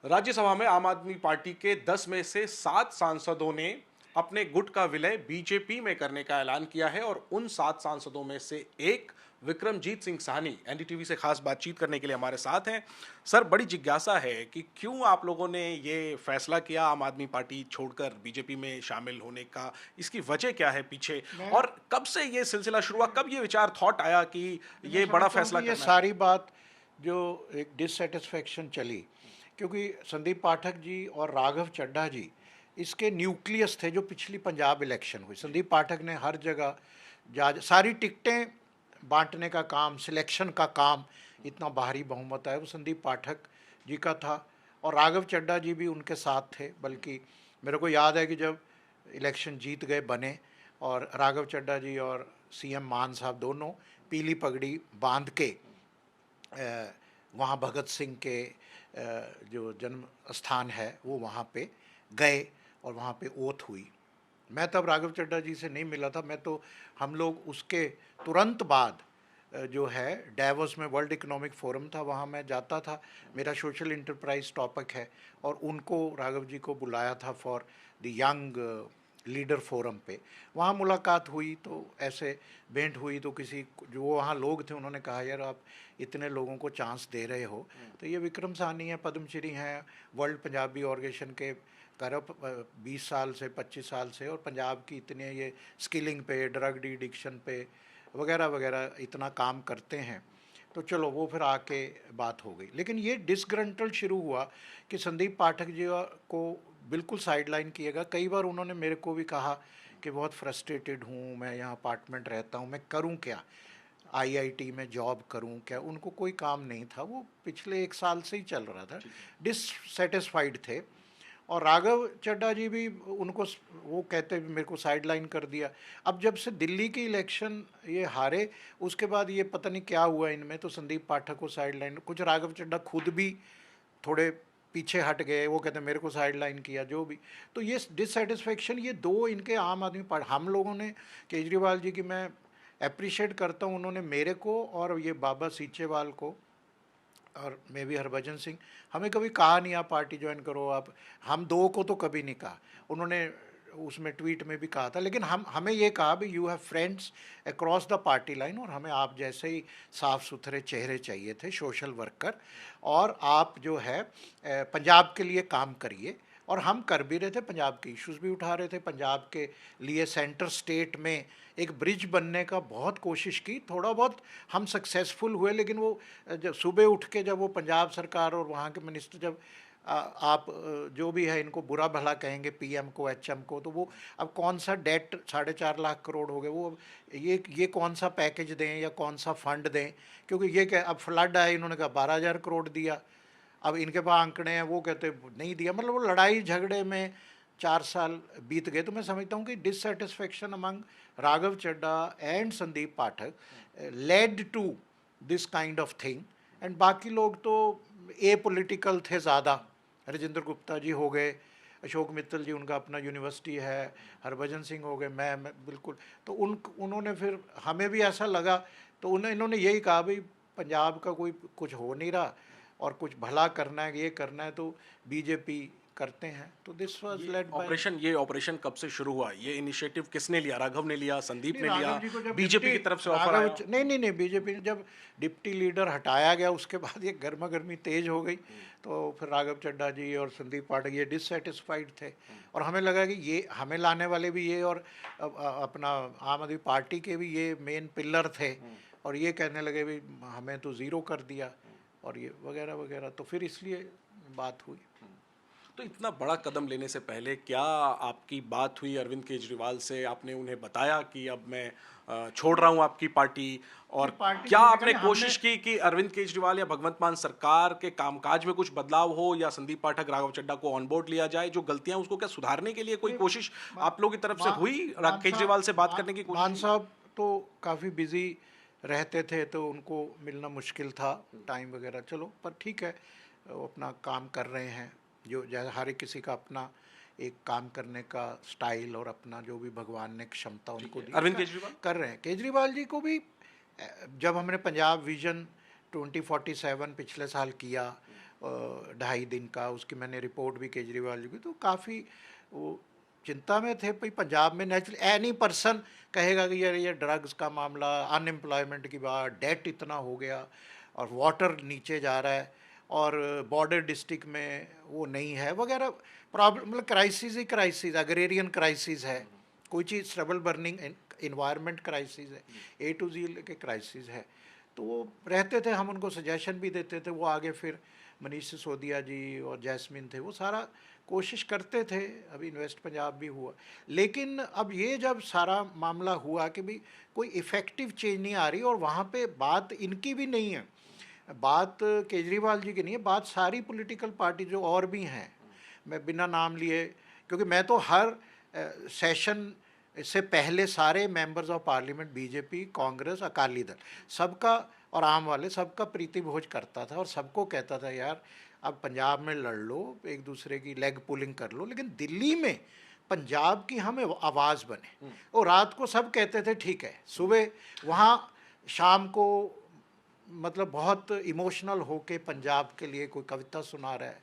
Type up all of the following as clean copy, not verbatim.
राज्यसभा में आम आदमी पार्टी के 10 में से 7 सांसदों ने अपने गुट का विलय बीजेपी में करने का ऐलान किया है और उन 7 सांसदों में से एक विक्रमजीत सिंह साहनी एनडीटीवी से खास बातचीत करने के लिए हमारे साथ हैं। सर, बड़ी जिज्ञासा है कि क्यों आप लोगों ने ये फैसला किया आम आदमी पार्टी छोड़कर बीजेपी में शामिल होने का? इसकी वजह क्या है पीछे? मैं और कब से ये सिलसिला शुरू हुआ? कब ये विचार थॉट आया कि मैं ये बड़ा समझता हूँ फैसला कि ये करना है? सारी बात जो एक डिससेटिस्फेक्शन चली, क्योंकि संदीप पाठक जी और राघव चड्ढा जी इसके न्यूक्लियस थे जो पिछली पंजाब इलेक्शन हुई। संदीप पाठक ने हर जगह जा सारी टिकटें बांटने का काम, सिलेक्शन का काम, इतना भारी बहुमत है वो संदीप पाठक जी का था। और राघव चड्ढा जी भी उनके साथ थे, बल्कि मेरे को याद है कि जब इलेक्शन जीत गए बने और राघव चड्ढा जी और सीएम मान साहब दोनों पीली पगड़ी बांध के वहाँ भगत सिंह के जो जन्म स्थान है वो वहाँ पे गए और वहाँ पे ओथ हुई। मैं तब राघव चड्ढा जी से नहीं मिला था, मैं तो हम लोग उसके तुरंत बाद जो है डेवोस में वर्ल्ड इकोनॉमिक फोरम था, वहाँ मैं जाता था, मेरा सोशल इंटरप्राइज टॉपिक है, और उनको राघव जी को बुलाया था for the young leader forum पे। वहाँ मुलाकात हुई तो ऐसे भेंट हुई, तो किसी जो वहाँ लोग थे उन्होंने कहा यार आप इतने लोगों को चांस दे रहे हो, तो ये विक्रम साहनी है, पद्मश्री हैं, वर्ल्ड पंजाबी ऑर्गेनाइजेशन के कर 20 साल से 25 साल से, और पंजाब की इतने ये स्किलिंग पे, ड्रग डी एडिक्शन पे वगैरह वगैरह इतना काम करते हैं। तो चलो वो फिर आके बात हो गई, लेकिन ये डिसग्रंटल शुरू हुआ कि संदीप पाठक जी को बिल्कुल साइडलाइन किएगा। कई बार उन्होंने मेरे को भी कहा कि बहुत फ्रस्ट्रेटेड हूँ, मैं यहाँ अपार्टमेंट रहता हूँ, मैं करूँ क्या, आईआईटी में जॉब करूं क्या। उनको कोई काम नहीं था, वो पिछले 1 साल से ही चल रहा था, डिससेटिस्फाइड थे। और राघव चड्ढा जी भी उनको वो कहते मेरे को साइडलाइन कर दिया। अब जब से दिल्ली की इलेक्शन ये हारे, उसके बाद ये पता नहीं क्या हुआ इनमें, तो संदीप पाठक को साइडलाइन, कुछ राघव चड्ढा खुद भी थोड़े पीछे हट गए, वो कहते मेरे को साइडलाइन किया जो भी। तो ये डिससेटिस्फेक्शन, ये दो इनके आम आदमी पार्टी, हम लोगों ने केजरीवाल जी की मैं अप्रिशिएट करता हूँ, उन्होंने मेरे को और ये बाबा सीचेवाल को और मे भी हरभजन सिंह, हमें कभी कहा नहीं आप पार्टी ज्वाइन करो आप, हम दो को तो कभी नहीं कहा। उन्होंने उसमें ट्वीट में भी कहा था, लेकिन हमें ये कहा भी you have friends across the party line, और हमें आप जैसे ही साफ़ सुथरे चेहरे चाहिए थे, सोशल वर्कर, और आप जो है पंजाब के लिए काम करिए। और हम कर भी रहे थे, पंजाब के इश्यूज़ भी उठा रहे थे, पंजाब के लिए सेंटर स्टेट में एक ब्रिज बनने का बहुत कोशिश की, थोड़ा बहुत हम सक्सेसफुल हुए, लेकिन वो जब सुबह उठ के जब वो पंजाब सरकार और वहाँ के मिनिस्टर जब आप जो भी है इनको बुरा भला कहेंगे, पीएम को, एचएम को, तो वो अब कौन सा डेट 4.5 लाख करोड़ हो गए, वो ये कौन सा पैकेज दें या कौन सा फंड दें, क्योंकि ये क्या अब फ्लड आए, इन्होंने कहा 12,000 करोड़ दिया, अब इनके पास आंकड़े हैं, वो कहते नहीं दिया। मतलब वो लड़ाई झगड़े में 4 साल बीत गए। तो मैं समझता हूँ कि dissatisfaction among Raghav Chadha and Sandeep Pathak led to this kind of thing, and बाकी लोग तो ए पॉलिटिकल थे ज़्यादा। राजेंद्र गुप्ता जी हो गए, अशोक मित्तल जी उनका अपना यूनिवर्सिटी है, हरभजन सिंह हो गए, मैं बिल्कुल। तो उन्होंने फिर हमें भी ऐसा लगा, तो इन्होंने यही कहा भाई पंजाब का कोई कुछ हो नहीं रहा और कुछ भला करना है, ये करना है, तो बीजेपी करते हैं। तो दिस वाज लेड बाय, ये ऑपरेशन कब से शुरू हुआ? ये इनिशिएटिव किसने लिया? राघव ने लिया, संदीप नहीं ने लिया, राघव जी को जब बीजेपी डिप्टी, की तरफ से ऑफर राघव आया? नहीं बीजेपी ने जब डिप्टी लीडर हटाया गया उसके बाद ये गर्मा गर्मी तेज हो गई। तो फिर राघव चड्ढा जी और संदीप पाठक ये डिससेटिस्फाइड थे, और हमें लगा कि ये हमें लाने वाले भी ये, और अपना आम आदमी पार्टी के भी ये मेन पिलर थे, और ये कहने लगे भी हमें तो ज़ीरो कर दिया और ये वगैरह वगैरह, तो फिर इसलिए बात हुई। तो इतना बड़ा कदम लेने से पहले क्या आपकी बात हुई अरविंद केजरीवाल से? आपने उन्हें बताया कि अब मैं छोड़ रहा हूं आपकी पार्टी? नहीं और पार्टी क्या छोड़ने का आपने नहीं, हमने कोशिश की कि अरविंद केजरीवाल या भगवंत मान सरकार के कामकाज में कुछ बदलाव हो, या संदीप पाठक, राघव चड्ढा को ऑन बोर्ड लिया जाए? जो गलतियां उसको क्या सुधारने के लिए कोई नहीं, कोशिश मा, आप लोगों की तरफ से मा, हुई? मान साहब केजरीवाल से बात करने की कोशिश मान हुई? साहब तो काफ़ी बिजी रहते थे, तो उनको मिलना मुश्किल था, टाइम वगैरह। चलो पर ठीक है, वो अपना काम कर रहे हैं, जो जैसे हर एक किसी का अपना एक काम करने का स्टाइल और अपना जो भी भगवान ने क्षमता उनको दी अरविंद केजरीवाल? कर रहे हैं। केजरीवाल जी को भी जब हमने पंजाब विजन 2047 पिछले साल किया, 2.5 दिन का, उसकी मैंने रिपोर्ट भी केजरीवाल जी की, तो काफ़ी वो चिंता में थे। भाई पंजाब में नेचुरली एनी पर्सन कहेगा कि यार ये ड्रग्स का मामला, अनएम्प्लॉयमेंट की बात, डेट इतना हो गया और वाटर नीचे जा रहा है और बॉर्डर डिस्ट्रिक्ट में वो नहीं है वगैरह, प्रॉब्लम मतलब क्राइसिस ही क्राइसिस, अग्रेरियन क्राइसिस है, कोई चीज़ ट्रबल बर्निंग इन्वायरमेंट क्राइसिस है, ए टू जी के क्राइसिस है। तो वो रहते थे, हम उनको सजेशन भी देते थे, वो आगे फिर मनीष सिसोदिया जी और जैस्मिन थे, वो सारा कोशिश करते थे। अभी इन्वेस्ट पंजाब भी हुआ, लेकिन अब ये जब सारा मामला हुआ कि भाई कोई इफ़ेक्टिव चेंज नहीं आ रही, और वहाँ पे बात इनकी भी नहीं है, बात केजरीवाल जी की नहीं है, बात सारी पॉलिटिकल पार्टी जो और भी हैं, मैं बिना नाम लिए, क्योंकि मैं तो हर सेशन से पहले सारे members of parliament, BJP, Congress, Akali Dal, सबका और आम वाले सबका प्रीति भोज करता था और सबको कहता था यार अब पंजाब में लड़ लो, एक दूसरे की लेग पुलिंग कर लो, लेकिन दिल्ली में पंजाब की हमें आवाज़ बने। और रात को सब कहते थे ठीक है, सुबह वहाँ शाम को मतलब बहुत इमोशनल होके पंजाब के लिए कोई कविता सुना रहा है,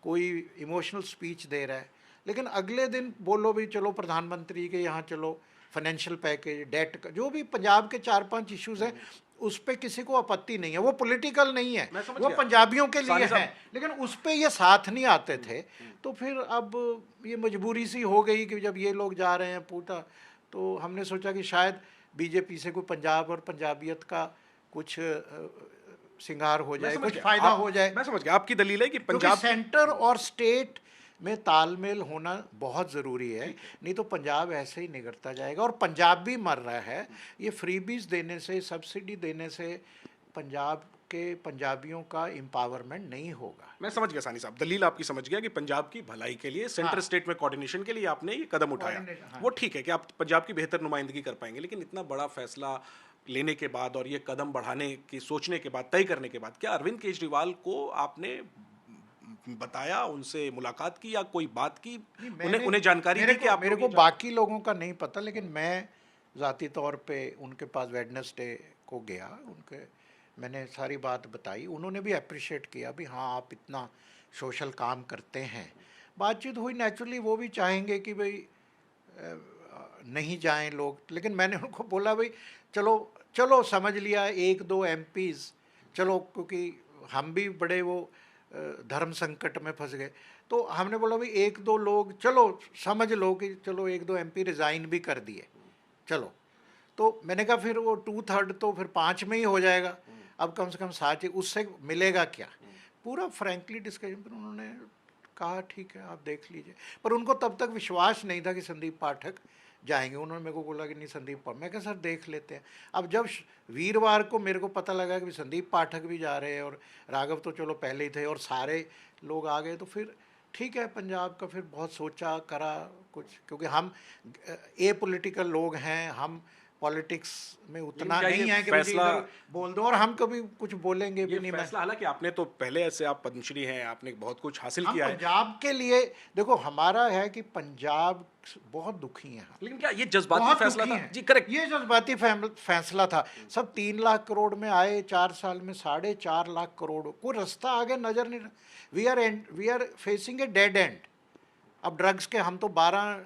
कोई इमोशनल स्पीच दे रहा है, लेकिन अगले दिन बोलो भी चलो प्रधानमंत्री के यहाँ चलो, फाइनेंशियल पैकेज, डेट का, जो भी पंजाब के 4-5 इश्यूज हैं उस पर किसी को आपत्ति नहीं है, वो पॉलिटिकल नहीं है, वो पंजाबियों के लिए है, लेकिन उस पर ये साथ नहीं आते थे। तो फिर अब ये मजबूरी सी हो गई कि जब ये लोग जा रहे हैं पूटा, तो हमने सोचा कि शायद बीजेपी से कोई पंजाब और पंजाबियत का कुछ सिंगार हो जाए, कुछ फायदा हो जाए। मैं समझ गया आपकी दलील है कि पंजाब सेंटर और स्टेट में तालमेल होना बहुत ज़रूरी है, नहीं तो पंजाब ऐसे ही निगरता जाएगा और पंजाब भी मर रहा है। ये फ्रीबीज देने से, सब्सिडी देने से पंजाब के पंजाबियों का एम्पावरमेंट नहीं होगा। मैं समझ गया सानी साहब, दलील आपकी समझ गया कि पंजाब की भलाई के लिए, सेंटर स्टेट में कोऑर्डिनेशन के लिए आपने ये कदम उठाया। वो ठीक है कि आप पंजाब की बेहतर नुमाइंदगी कर पाएंगे, लेकिन इतना बड़ा फैसला लेने के बाद और ये कदम बढ़ाने की सोचने के बाद, तय करने के बाद, क्या अरविंद केजरीवाल को आपने बताया, उनसे मुलाकात की या कोई बात की, उन्हें जानकारी दी कि आप? मेरे को बाकी लोगों का नहीं पता, लेकिन मैं ज़ाती तौर पे उनके पास वेडनेसडे को गया, उनके मैंने सारी बात बताई, उन्होंने भी अप्रिशिएट किया भी हाँ आप इतना सोशल काम करते हैं। बातचीत हुई, नेचुरली वो भी चाहेंगे कि भाई नहीं जाएं लोग, लेकिन मैंने उनको बोला भाई चलो चलो समझ लिया 1-2 एमपीज़, चलो क्योंकि हम भी बड़े वो धर्म संकट में फंस गए, तो हमने बोला भाई 1-2 लोग चलो समझ लो कि चलो 1-2 एमपी रिज़ाइन भी कर दिए, चलो। तो मैंने कहा फिर वो 2/3 तो फिर 5 में ही हो जाएगा, अब कम से कम 7, उससे मिलेगा क्या? पूरा फ्रैंकली डिस्कशन पर उन्होंने कहा ठीक है आप देख लीजिए, पर उनको तब तक विश्वास नहीं था कि संदीप पाठक जाएंगे। उन्होंने मेरे को बोला कि नहीं संदीप पाठक, मैं कहा सर देख लेते हैं। अब जब वीरवार को मेरे को पता लगा कि संदीप पाठक भी जा रहे हैं और राघव तो चलो पहले ही थे और सारे लोग आ गए, तो फिर ठीक है पंजाब का फिर बहुत सोचा करा कुछ, क्योंकि हम ए पॉलिटिकल लोग हैं, हम पॉलिटिक्स में उतना नहीं है कि फैसला बोल दो और हम कभी कुछ बोलेंगे भी नहीं। फैसला हालांकि आपने तो पहले ऐसे, आप पद्मश्री हैं, आपने बहुत कुछ हासिल किया है पंजाब के लिए। देखो हमारा है कि पंजाब बहुत दुखी है, लेकिन क्या ये जज्बाती फैसला था? जी करेक्ट, ये जज्बाती फैसला था। सब 3 लाख करोड़ में आए, 4 साल में 4.5 लाख करोड़, कोई रास्ता आगे नजर नहीं। We are facing a dead end. अब ड्रग्स के हम तो 12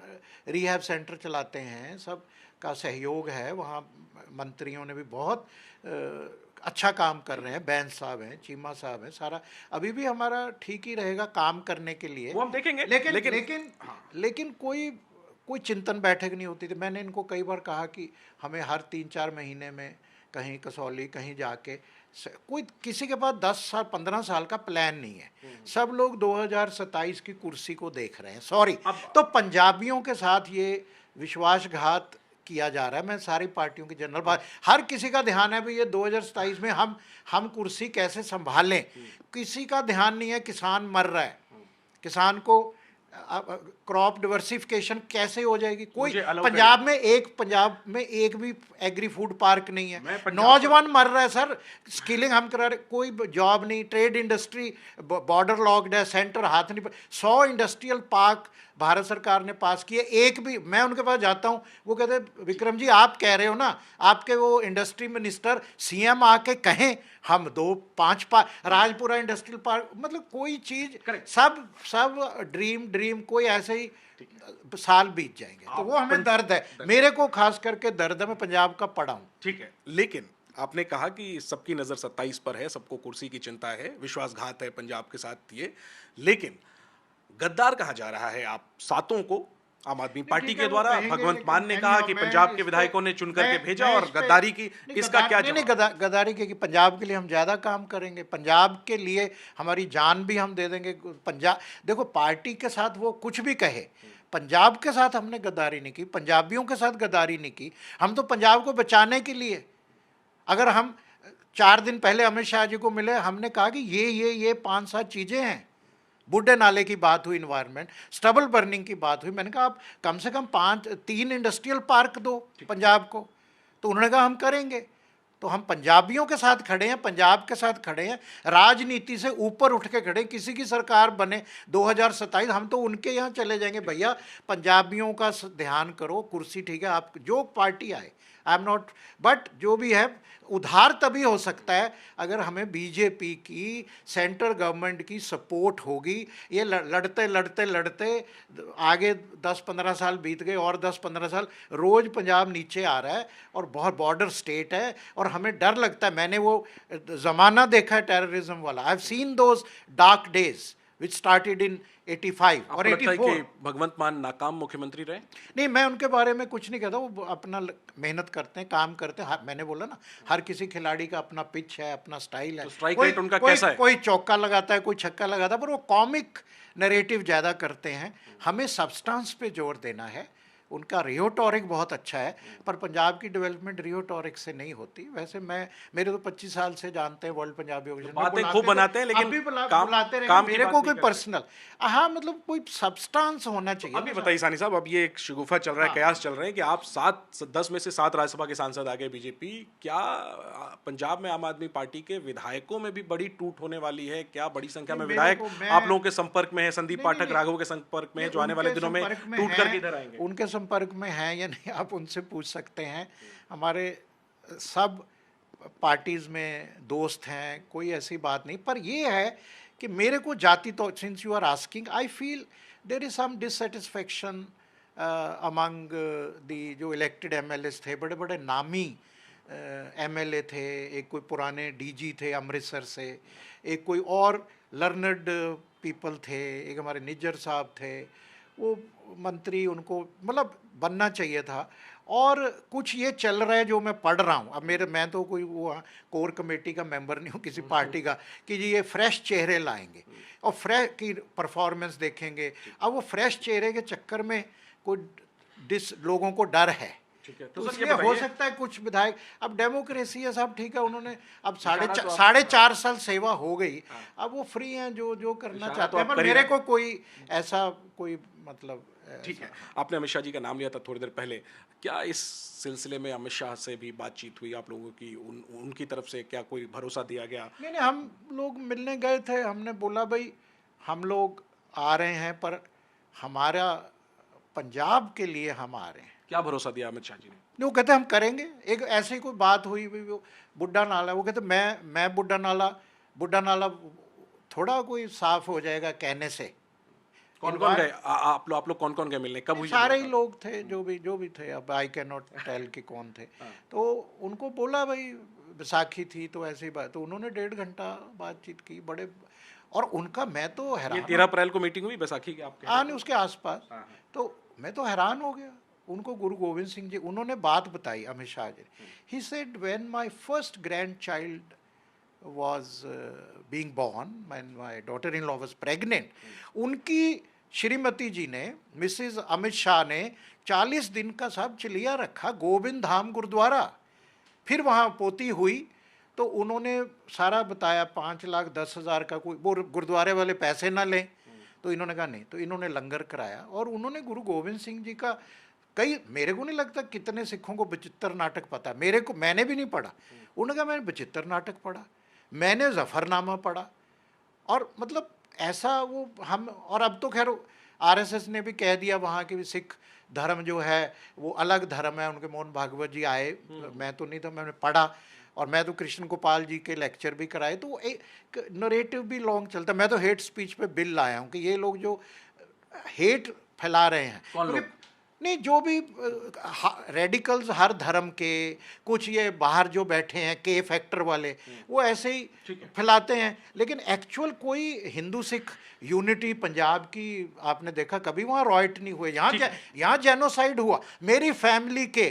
रिहैब सेंटर चलाते हैं, सब का सहयोग है, वहाँ मंत्रियों ने भी बहुत अच्छा काम कर रहे हैं, बैंस साहब हैं, चीमा साहब हैं, सारा अभी भी हमारा ठीक ही रहेगा काम करने के लिए, वो हम देखेंगे। लेकिन कोई चिंतन बैठक नहीं होती थी। मैंने इनको कई बार कहा कि हमें हर 3-4 महीने में कहीं कसौली कहीं जाके, कोई किसी के पास 10 साल 15 साल का प्लान नहीं है, सब लोग 2027 की कुर्सी को देख रहे हैं। सॉरी, तो पंजाबियों के साथ ये विश्वासघात किया जा रहा है। मैं सारी पार्टियों की जनरल बात, हर किसी का ध्यान है भी ये 2027 में हम कुर्सी कैसे संभालें, किसी का ध्यान नहीं है किसान मर रहा है, किसान को क्रॉप डिवर्सिफिकेशन कैसे हो जाएगी। कोई पंजाब में एक भी एग्री फूड पार्क नहीं है, नौजवान मर रहा है सर, स्किलिंग हम करा रहे, कोई जॉब नहीं, ट्रेड इंडस्ट्री बॉर्डर लॉक्ड है, सेंटर हाथ नहीं। 100 इंडस्ट्रियल पार्क भारत सरकार ने पास किए, एक भी, मैं उनके पास जाता हूँ वो कहते हैं विक्रम जी आप कह रहे हो ना, आपके वो इंडस्ट्री मिनिस्टर सीएम आके कहें हम दो पांच राजपुरा इंडस्ट्रियल पार्क, मतलब कोई चीज सब सब ड्रीम कोई ऐसे ही साल बीत जाएंगे, तो वो हमें दर्द है, मेरे को खास करके दर्द है, मैं पंजाब का पढ़ा हूं। ठीक है, लेकिन आपने कहा कि सबकी नजर 27 पर है, सबको कुर्सी की चिंता है, विश्वासघात है पंजाब के साथ ये, लेकिन गद्दार कहा जा रहा है आप सातों को आम आदमी पार्टी के द्वारा। भगवंत मान ने कहा कि पंजाब के विधायकों ने चुन करके भेजा, और गद्दारी की इसका क्या नहीं, गद्दारी की पंजाब के लिए हम ज्यादा काम करेंगे, पंजाब के लिए हमारी जान भी हम दे देंगे। पंजाब देखो, पार्टी के साथ वो कुछ भी कहे, पंजाब के साथ हमने गद्दारी नहीं की, पंजाबियों के साथ गद्दारी नहीं की, हम तो पंजाब को बचाने के लिए। अगर हम 4 दिन पहले अमित शाह जी को मिले, हमने कहा कि ये 5-7 चीजें हैं, बूढ़े नाले की बात हुई, इन्वायरमेंट, स्टबल बर्निंग की बात हुई, मैंने कहा आप कम से कम 3 इंडस्ट्रियल पार्क दो पंजाब को, तो उन्होंने कहा हम करेंगे। तो हम पंजाबियों के साथ खड़े हैं, पंजाब के साथ खड़े हैं, राजनीति से ऊपर उठ के खड़े, किसी की सरकार बने 2027 हम तो उनके यहाँ चले जाएंगे, भैया पंजाबियों का ध्यान करो, कुर्सी ठीक है, आप जो पार्टी आए, आई एम नॉट, बट जो भी है उधार तभी हो सकता है अगर हमें बीजेपी की, सेंट्रल गवर्नमेंट की सपोर्ट होगी। ये लड़ते लड़ते लड़ते आगे 10-15 साल बीत गए, और 10-15 साल रोज़ पंजाब नीचे आ रहा है, और बहुत बॉर्डर स्टेट है, और हमें डर लगता है। मैंने वो ज़माना देखा है टेररिज्म वाला, I have seen those dark days which started in 85 और 84। भगवंत मान नाकाम मुख्यमंत्री रहे? नहीं, मैं उनके बारे में कुछ नहीं कहता, वो अपना मेहनत करते हैं, काम करते हैं। मैंने बोला ना, हर किसी खिलाड़ी का अपना पिच है, अपना स्टाइल है। तो स्ट्राइक रेट उनका कैसा है? कोई चौका लगाता है, कोई छक्का लगाता है, पर वो कॉमिक नरेटिव ज़्यादा करते हैं। हमें सब्सटेंस पे जोर देना है। उनका रियोटोरिक बहुत अच्छा है, पर पंजाब की डेवलपमेंट रियोटोरिक से नहीं होती। वैसे मेरे तो 25 साल से जानते हैं वर्ल्ड पंजाबी ऑर्गेनाइजेशन, बातें खूब बनाते हैं, लेकिन अभी बुलाते रहेंगे, मेरे को कोई पर्सनल, हाँ, मतलब कोई सब्सटेंस होना चाहिए। अभी बताइए सानी साहब, अब ये एक शगुफा चल रहा है, कयास चल रहे हैं कि आप 10 में से 7 राज्यसभा के सांसद आ गए बीजेपी, क्या पंजाब में आम आदमी पार्टी के विधायकों में भी बड़ी टूट होने वाली है? क्या बड़ी संख्या में विधायक आप लोगों के संपर्क में है? संदीप पाठक राघव के संपर्क में है, जो आने वाले दिनों में टूट कर किधर आएंगे? उनके संपर्क में हैं या नहीं, आप उनसे पूछ सकते हैं। हमारे सब पार्टीज में दोस्त हैं, कोई ऐसी बात नहीं, पर ये है कि मेरे को जाति, तो since you are asking, I feel there is some dissatisfaction among the जो इलेक्टेड एमएलएस थे, बड़े बड़े नामी एमएलए थे। एक कोई पुराने डीजी थे अमृतसर से, एक कोई और लर्नड पीपल थे, एक हमारे निज्जर साहब थे, वो मंत्री, उनको मतलब बनना चाहिए था। और कुछ ये चल रहा है जो मैं पढ़ रहा हूँ, अब मैं तो कोई वो कोर कमेटी का मेंबर नहीं हूँ किसी पार्टी का, कि जी ये फ्रेश चेहरे लाएंगे और फ्रेश की परफॉर्मेंस देखेंगे। अब वो फ्रेश चेहरे के चक्कर में कोई लोगों को डर है, तो इसलिए हो सकता है कुछ विधायक, अब डेमोक्रेसी है सब ठीक है, उन्होंने अब 4.5 साल सेवा हो गई, अब वो फ्री हैं जो करना चाहते हैं, पर मेरे को कोई ऐसा कोई मतलब। ठीक है, आपने अमित शाह जी का नाम लिया था थोड़ी देर पहले, क्या इस सिलसिले में अमित शाह से भी बातचीत हुई आप लोगों की? उनकी तरफ से क्या कोई भरोसा दिया गया? नहीं, हम लोग मिलने गए थे, हमने बोला भाई हम लोग आ रहे हैं, पर हमारा पंजाब के लिए हम आ रहे हैं। क्या भरोसा दिया अमित शाह जी ने? वो कहते हम करेंगे। एक ऐसी कोई बात हुई, वो बुड्ढा नाला, वो कहते मैं बुड्ढा नाला थोड़ा कोई साफ हो जाएगा कहने से। कौन कौन गए आप लोग कौन कौन गए मिलने, कब हुई? सारे ही लोग थे जो भी थे, अब आई कैन नॉट टेल कि कौन थे। तो उनको बोला भाई बैसाखी थी तो ऐसी बात, तो उन्होंने 1.5 घंटा बातचीत की, बड़े, और उनका मैं तो हैरान। ये 13 अप्रैल को मीटिंग हुई बैसाखी की आपके? हाँ, नहीं उसके आसपास। तो मैं तो हैरान हो गया। उनको गुरु गोविंद सिंह जी, उन्होंने बात बताई Amit Shah ji. He said when my first grandchild was being born, when my daughter-in-law was pregnant, उनकी श्रीमती जी ने, मिसेज अमित शाह ने 40 दिन का सब चलिया रखा गोविंद धाम गुरुद्वारा। फिर वहाँ पोती हुई तो उन्होंने सारा बताया, 5,10,000 का कोई, वो गुरुद्वारे वाले पैसे ना लें, तो इन्होंने कहा नहीं, तो इन्होंने लंगर कराया। और उन्होंने गुरु गोविंद सिंह जी का मेरे को नहीं लगता कितने सिखों को बचित्तर नाटक पता, मैंने भी नहीं पढ़ा। उन्होंने कहा मैंने बचित्तर नाटक पढ़ा, मैंने जफरनामा पढ़ा, और मतलब ऐसा वो हम, और अब तो खैर आरएसएस ने भी कह दिया वहाँ की सिख धर्म जो है वो अलग धर्म है, उनके मोहन भागवत जी आए, मैं तो नहीं था, मैंने पढ़ा, और मैं तो कृष्ण गोपाल जी के लेक्चर भी कराए, तो एक नरेटिव भी लॉन्ग चलता है। मैं तो हेट स्पीच पे बिल लाया हूँ कि ये लोग जो हेट फैला रहे हैं, कौन क्योंकि लोग? नहीं, जो भी रेडिकल्स हर धर्म के, कुछ ये बाहर जो बैठे हैं के फैक्टर वाले, वो ऐसे ही ठीक है। फैलाते हैं, लेकिन एक्चुअल कोई हिंदू सिख यूनिटी पंजाब की आपने देखा कभी? वहाँ रॉयट नहीं हुए, यहाँ जेनोसाइड हुआ। मेरी फैमिली के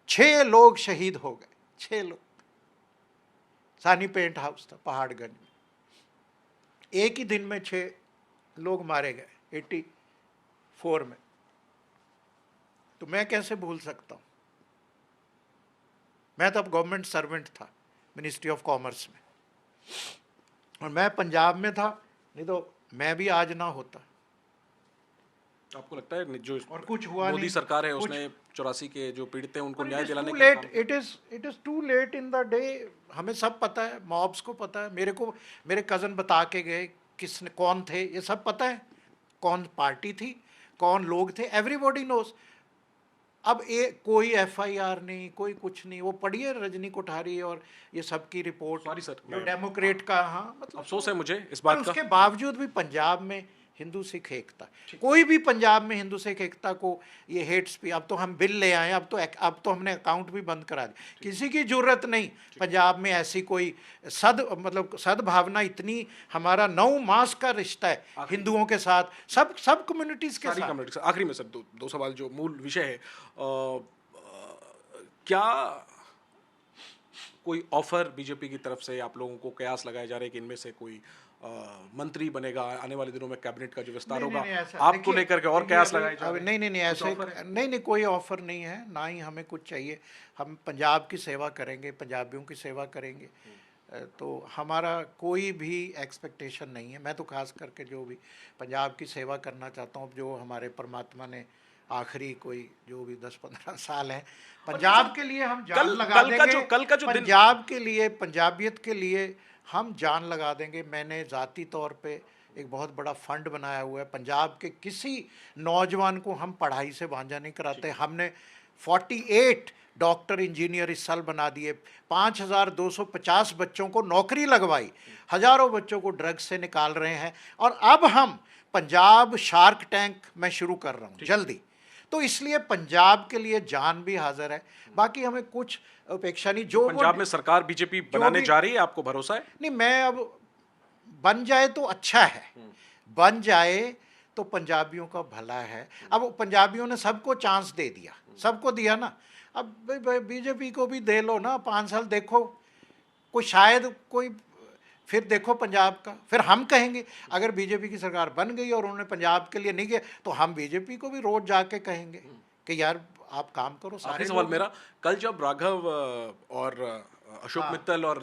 6 लोग शहीद हो गए, 6 लोग। सानी पेंट हाउस था पहाड़गंज में, एक ही दिन में 6 लोग मारे गए 84 में। तो मैं कैसे भूल सकता हूँ? मैं तब गवर्नमेंट सर्वेंट था मिनिस्ट्री ऑफ कॉमर्स में, और मैं पंजाब में था, नहीं तो मैं भी आज ना होता। आपको लगता है जो और कुछ हुआ मोदी नहीं, सरकार है कुछ- उसने 84 के जो पीड़ित हैं उनको न्याय इट इज दिलाने टू का लेट, काम it is too late in the day. हमें सब पता है, मॉब्स को पता है, मेरे को मेरे कज़न बता के गए किसने, कौन थे, ये सब पता है, कौन पार्टी थी, कौन लोग थे, एवरीबॉडी नोज। अब कोई एफआईआर नहीं, कोई कुछ नहीं। वो पढ़िए रजनी कोठारी और ये सब की रिपोर्ट, सॉरी सर, जो डेमोक्रेट का, हाँ मतलब अफसोस है मुझे इस पर बात का। उसके बावजूद भी पंजाब में हिंदू सिख एकता, कोई भी पंजाब में हिंदू सिख एकता को ये हेट्स भी, अब तो हम बिल ले आए, अब तो हमने अकाउंट भी बंद करा दिया। किसी की जरूरत नहीं पंजाब में ऐसी कोई सद्भावना, इतनी हमारा 9 मास का रिश्ता है हिंदुओं के साथ, सब कम्युनिटीज के सारी साथ। कम्युनिटी। आखिरी में सर दो सवाल, जो मूल विषय है, क्या कोई ऑफर बीजेपी की तरफ से आप लोगों को कयास लगाए जा रहे हैं कि इनमें से कोई मंत्री बनेगा आने वाले दिनों में, कैबिनेट का जो विस्तार होगा आपको लेकर के, और कयास लगाए जा रहे हैं? नहीं, ऐसे नहीं, कोई ऑफर नहीं है, ना ही हमें कुछ चाहिए। हम पंजाब की सेवा करेंगे, पंजाबियों की सेवा करेंगे, तो हमारा कोई भी एक्सपेक्टेशन नहीं है। मैं तो खास करके जो भी पंजाब की सेवा करना चाहता हूँ, जो हमारे परमात्मा ने आखिरी कोई जो भी 10-15 साल हैं पंजाब के लिए हम जान लगा देंगे। कल का जो दिन, पंजाब के लिए, पंजाबियत के लिए हम जान लगा देंगे। मैंने ज़ाती तौर पे एक बहुत बड़ा फंड बनाया हुआ है। पंजाब के किसी नौजवान को हम पढ़ाई से वांझा नहीं कराते। हमने 48 डॉक्टर इंजीनियर इस साल बना दिए, 5250 बच्चों को नौकरी लगवाई, हज़ारों बच्चों को ड्रग्स से निकाल रहे हैं। और अब हम पंजाब शार्क टैंक मैं शुरू कर रहा हूँ जल्दी। तो इसलिए पंजाब के लिए जान भी हाजिर है, बाकी हमें कुछ अपेक्षा नहीं। जो पंजाब में सरकार बीजेपी बनाने जा रही है, आपको भरोसा है? नहीं, मैं अब बन जाए तो अच्छा है, बन जाए तो पंजाबियों का भला है। अब पंजाबियों ने सबको चांस दे दिया, सबको दिया ना, अब बीजेपी को भी दे लो ना, 5 साल देखो, कोई शायद कोई फिर देखो पंजाब का, फिर हम कहेंगे अगर बीजेपी की सरकार बन गई और उन्होंने पंजाब के लिए नहीं किया, तो हम बीजेपी को भी रोज जाके कहेंगे कि यार आप काम करो। आखिरी सवाल मेरा, कल जब राघव और अशोक मित्तल और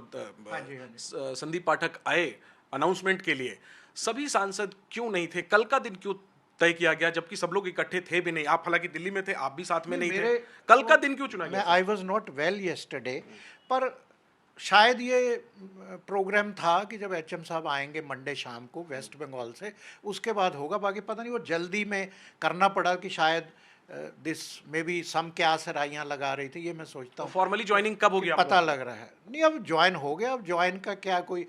संदीप पाठक आए अनाउंसमेंट के लिए, सभी सांसद क्यों नहीं थे? कल का दिन क्यों तय किया गया, जबकि सब लोग इकट्ठे थे भी नहीं? आप हालांकि दिल्ली में थे, आप भी साथ में नहीं थे, कल का दिन क्यों चुना गया? I was not well yesterday, पर शायद ये प्रोग्राम था कि जब एचएम साहब आएंगे मंडे शाम को वेस्ट बंगाल से, उसके बाद होगा। बाकी पता नहीं, वो जल्दी में करना पड़ा कि शायद दिस मे बी सम क्या सराइयाँ लगा रही थी, ये मैं सोचता हूँ। फॉर्मली ज्वाइनिंग कब हो गया? पता लग रहा है नहीं, अब ज्वाइन हो गया। अब ज्वाइन का क्या, कोई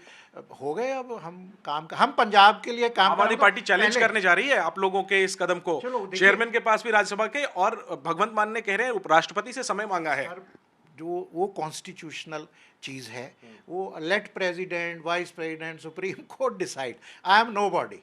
हो गए। अब हम पंजाब के लिए काम। आम आदमी पार्टी चैलेंज करने जा रही है आप लोगों के इस कदम को, चेयरमैन के पास भी राज्यसभा के, और भगवंत मान ने कह रहे हैं उपराष्ट्रपति से समय मांगा है। जो वो कॉन्स्टिट्यूशनल चीज़ है, वो let president, vice president, supreme court decide, I am nobody.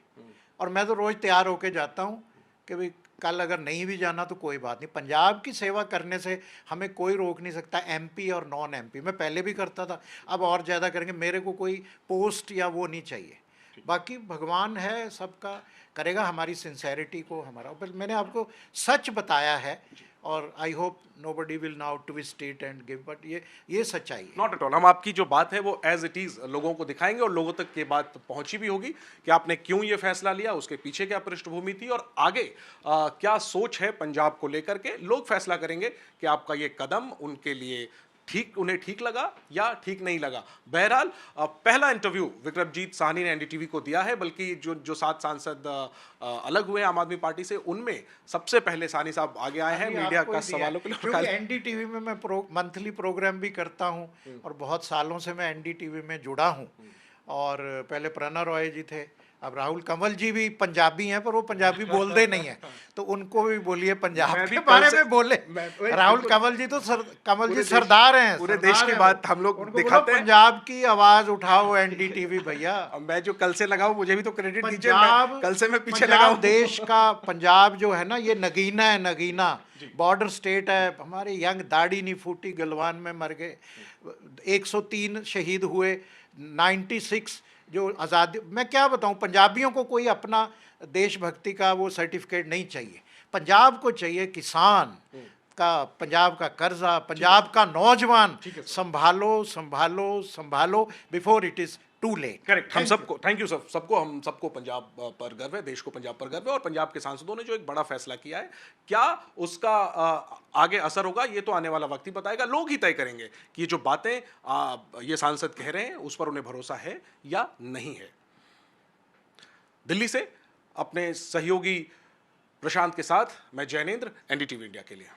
और मैं तो रोज़ तैयार होके जाता हूँ कि भाई कल अगर नहीं भी जाना तो कोई बात नहीं, पंजाब की सेवा करने से हमें कोई रोक नहीं सकता। एमपी और नॉन एमपी मैं पहले भी करता था, अब और ज़्यादा करेंगे। मेरे को कोई पोस्ट या वो नहीं चाहिए, बाकी भगवान है सबका करेगा। हमारी सिंसेरिटी को, हमारा, मैंने आपको सच बताया है, और I hope nobody will now twist it and give, but ये सच्चाई है। Not at all. हम आपकी जो बात है वो एज इट इज लोगों को दिखाएंगे, और लोगों तक ये बात पहुंची भी होगी कि आपने क्यों ये फैसला लिया, उसके पीछे क्या पृष्ठभूमि थी, और आगे क्या सोच है पंजाब को लेकर के। लोग फैसला करेंगे कि आपका ये कदम उनके लिए ठीक, उन्हें ठीक लगा या ठीक नहीं लगा। बहरहाल पहला इंटरव्यू विक्रमजीत साहनी ने एनडीटीवी को दिया है, बल्कि जो जो 7 सांसद अलग हुए आम आदमी पार्टी से, उनमें सबसे पहले साहनी साहब आगे आए हैं मीडिया का सवालों के लिए। क्योंकि एनडीटीवी में मैं मंथली प्रोग्राम भी करता हूं और बहुत सालों से मैं एनडीटीवी में जुड़ा हूं। और पहले प्रणव रॉय जी थे, अब राहुल कंवल जी भी पंजाबी हैं, पर वो पंजाबी बोलते नहीं है, तो उनको भी बोलिए पंजाब के बारे में बोले। राहुल कंवल जी तो कंवल जी सरदार हैं, पूरे देश की बात हम लोग दिखाते हैं। पंजाब की आवाज उठाओ एनडीटीवी भैया। मैं जो कल से लगा हूं, मुझे भी तो क्रेडिट दीजिए। कल से मैं पीछे लगा हूं। देश का पंजाब जो है ना, ये नगीना है, नगीना बॉर्डर स्टेट है। हमारे यंग दाढ़ी नहीं फूटी, गलवान में मर गए, 103 शहीद हुए, 96 जो आज़ादी। मैं क्या बताऊं, पंजाबियों को कोई अपना देशभक्ति का वो सर्टिफिकेट नहीं चाहिए। पंजाब को चाहिए किसान का, पंजाब का कर्जा, पंजाब का नौजवान। संभालो संभालो संभालो before it is too late. Correct. हम सबको थैंक यू सर, सबको, हम सबको पंजाब पर गर्व है, देश को पंजाब पर गर्व है। और पंजाब के सांसदों ने जो एक बड़ा फैसला किया है, क्या उसका आगे असर होगा, ये तो आने वाला वक्त ही बताएगा। लोग ही तय करेंगे कि ये जो बातें ये सांसद कह रहे हैं उस पर उन्हें भरोसा है या नहीं है। दिल्ली से अपने सहयोगी प्रशांत के साथ मैं जैनेंद्र, एनडीटीवी इंडिया के लिए।